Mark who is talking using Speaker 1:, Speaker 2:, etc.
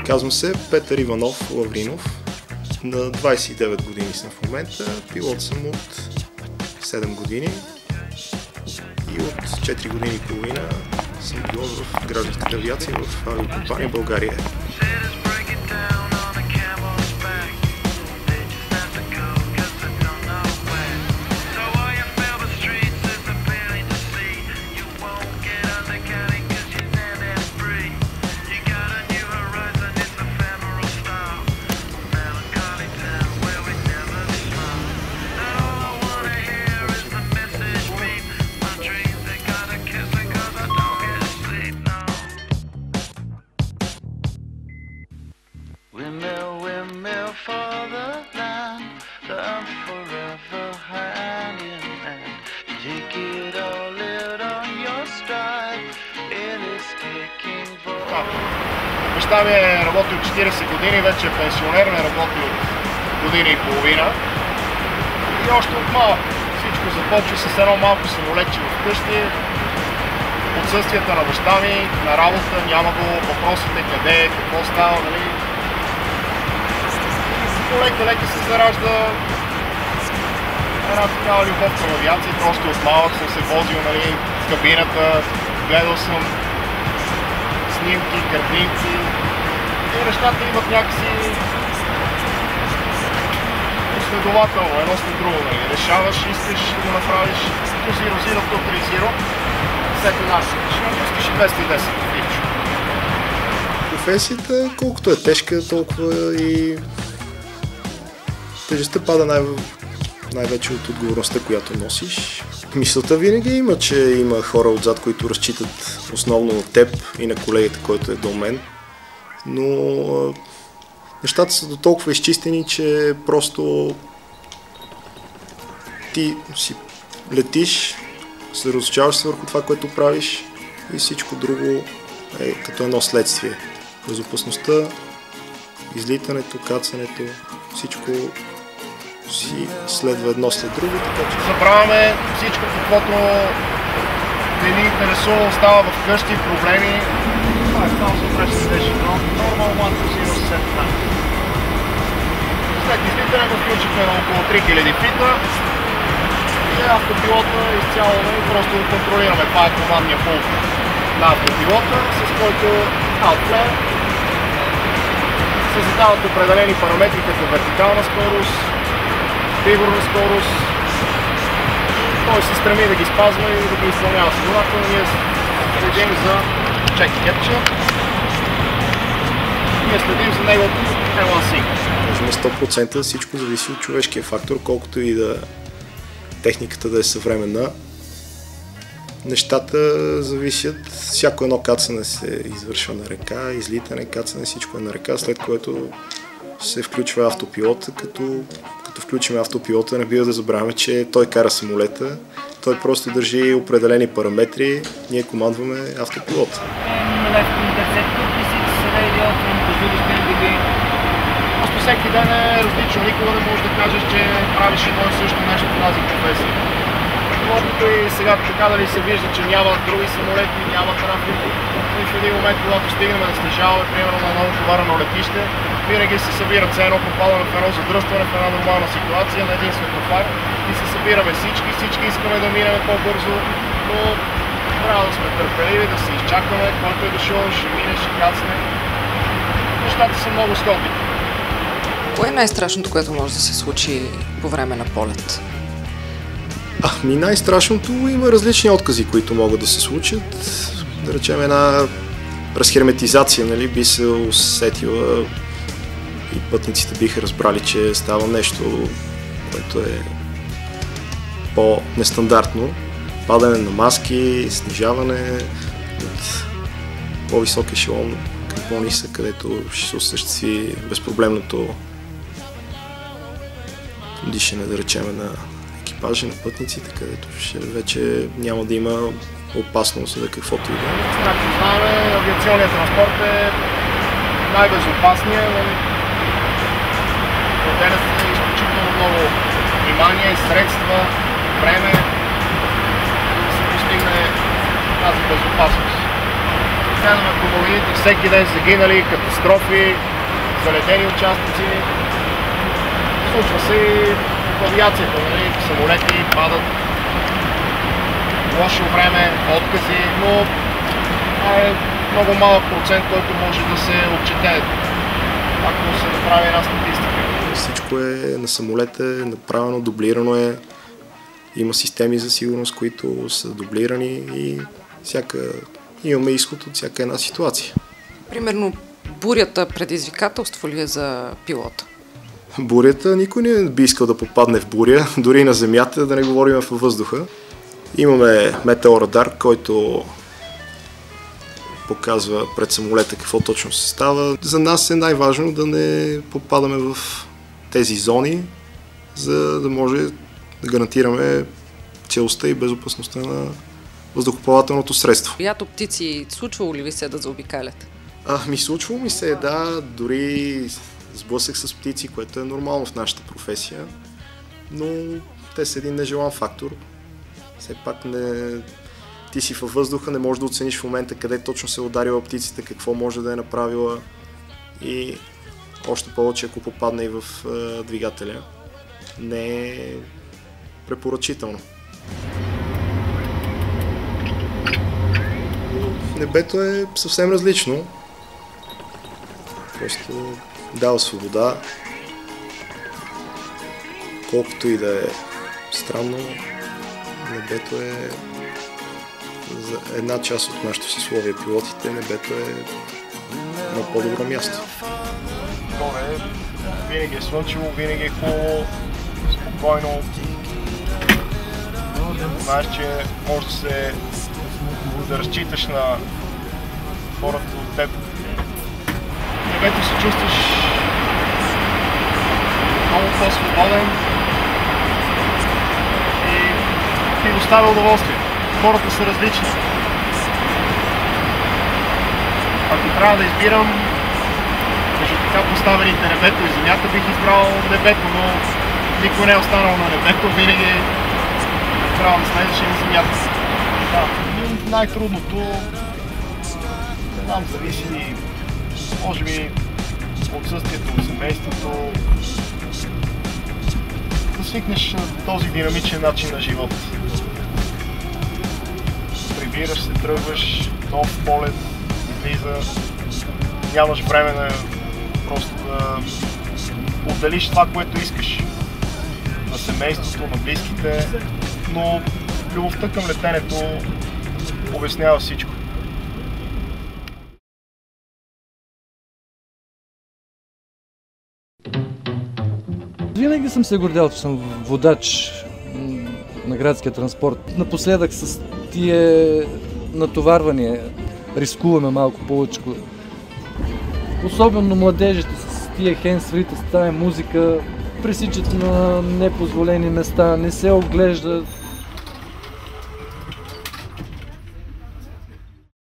Speaker 1: Казвам се Петър Иванов Лавринов, на 29 години съм в момента, пилот съм от 7 години и от 4 години и половина съм пилот в гражданската авиация в авиокомпания България.
Speaker 2: Баща ми е работил 40 години, вече е пенсионер, не работи от година и половина. И още от малък всичко започва с едно малко самолетче вкъщи. Отсъствията на баща ми, на работа, няма го, въпросите къде е, какво става, нали. Лека се заражда една такава любов към авиацията. Още от малък съм се возил, нали, в кабината, гледал съм снимки, картинки и нещата идват някакси последователно, едно след друго. Решаваш, искаш да го направиш, то 0-0, то 3-0, всеки наш. Искаш и 210 фичо.
Speaker 1: Професията, колкото е тежка, толкова и тежестта пада най-вече от отговорността, която носиш. Мисълта винаги има, че има хора отзад, които разчитат основно на теб и на колегите, който е до мен. Но нещата са до толкова изчистени, че просто ти си летиш, се разучаваш се върху това, което правиш и всичко друго е като едно следствие. Безопасността, излитането, кацането, всичко си следва едно след друго, така че...
Speaker 2: Забравяме всичко, каквото не ни интересува, остава в къщи, проблеми. Това е само за през следващи, но нормално малко си има след това. След излитане го включихме на около 3000 фита и автопилота изцяло просто го контролираме. Това е командния пулт на автопилота, с който outflare се задават определени параметри като вертикална скорост, фигурна скорост. Той се стреми да ги спазва и да ги изпълнява следователно. Ние следим за check и capture. Ние следим за неговото LLC.
Speaker 1: На 100% всичко зависи от човешкия фактор, колкото и да техниката да е съвременна. Нещата зависят, всяко едно кацане се извършва на ръка, излитане, кацане, всичко е на ръка, след което се включва автопилота, като включим автопилота, не бива да забравяме, че той кара самолета, той просто държи определени параметри, ние командваме автопилота.
Speaker 2: Просто всеки ден е различно, никога не можеш да кажеш, че правиш едно и също нещо в тази професия. Колкото и сега така дали се вижда, че няма други самолети, няма трафик. И в един момент, когато стигнем да снижаваме, примерно на ново товарно летище, винаги се събират, все едно попадаме в едно задръстване, в една нормална ситуация, на един светофар и се събираме всички искаме да минем по-бързо, но трябва да сме търпеливи, да се изчакаме, който е дошъл, ще мине, ще кацне. Нещата са много сходни.
Speaker 3: Кое е най-страшното, което може да се случи по време на полет?
Speaker 1: Най-страшното има различни откази, които могат да се случат. Да речем една разхерметизация, нали, би се усетила и пътниците биха разбрали, че става нещо, което е по-нестандартно. Падане на маски, снижаване от по-висок ешелон към по-нисък, където ще се осъществи безпроблемното дишане, да речем, на екипажи, на пътниците, където вече няма да има опасност за каквото и да е.
Speaker 2: Както знаем, авиационният транспорт е най-безопасният, но отделя се изключително много внимание, средства, време, за да се постигне тази безопасност. Следваме автомобилите всеки ден загинали, катастрофи, заледени участъци. Случва се и в авиацията, самолети падат, лошо време, откази, но е много малък процент, който може да се отчете, ако се направи една статистика.
Speaker 1: Всичко е на самолета, направено, дублирано е. Има системи за сигурност, които са дублирани и имаме изход от всяка една ситуация.
Speaker 3: Примерно, бурята предизвикателство ли е за пилота?
Speaker 1: Бурята, никой не би искал да попадне в буря, дори на земята, да не говорим във въздуха. Имаме метеорадар, който показва пред самолета какво точно се става. За нас е най-важно да не попадаме в тези зони, за да може да гарантираме целостта и безопасността на въздухоплавателното средство.
Speaker 3: Ято птици, случвало ли ви се да заобикалят?
Speaker 1: Случвало ми се, да, дори сблъсък с птици, което е нормално в нашата професия, но те са един нежелан фактор. Все пак ти си във въздуха, не можеш да оцениш в момента къде точно се е ударила птицата, какво може да е направила и още повече ако попадне и в двигателя. Не е препоръчително. Небето е съвсем различно. Просто дава свобода. Колкото и да е странно, небето е за една част от нашето съсловие пилотите, небето е на по-добро място.
Speaker 2: Горе винаги е слънчево, винаги е хубаво, спокойно. Знаеш, че може да разчиташ на хората от теб. Небето се чувстваш много по-свободен и ти доставя удоволствие. Хората са различни. Ако трябва да избирам между така поставените небето и земята, бих избрал небето, но никой не е останал на небето, винаги трябва да слезеш и на земята. Да, най-трудното, не знам, зависи, може би, отсъствието от семейството, да свикнеш на този динамичен начин на живот. Прибираш се, тръгваш, нов полет, излиза, нямаш време просто да отделиш това, което искаш на семейството, на близките, но любовта към летенето обяснява всичко.
Speaker 4: Винаги съм се гордял, че съм водач на градския транспорт. Напоследък с тия натоварвания рискуваме малко повече. Особено младежите с тия хендсфрите, с тая музика, пресичат на непозволени места, не се оглеждат.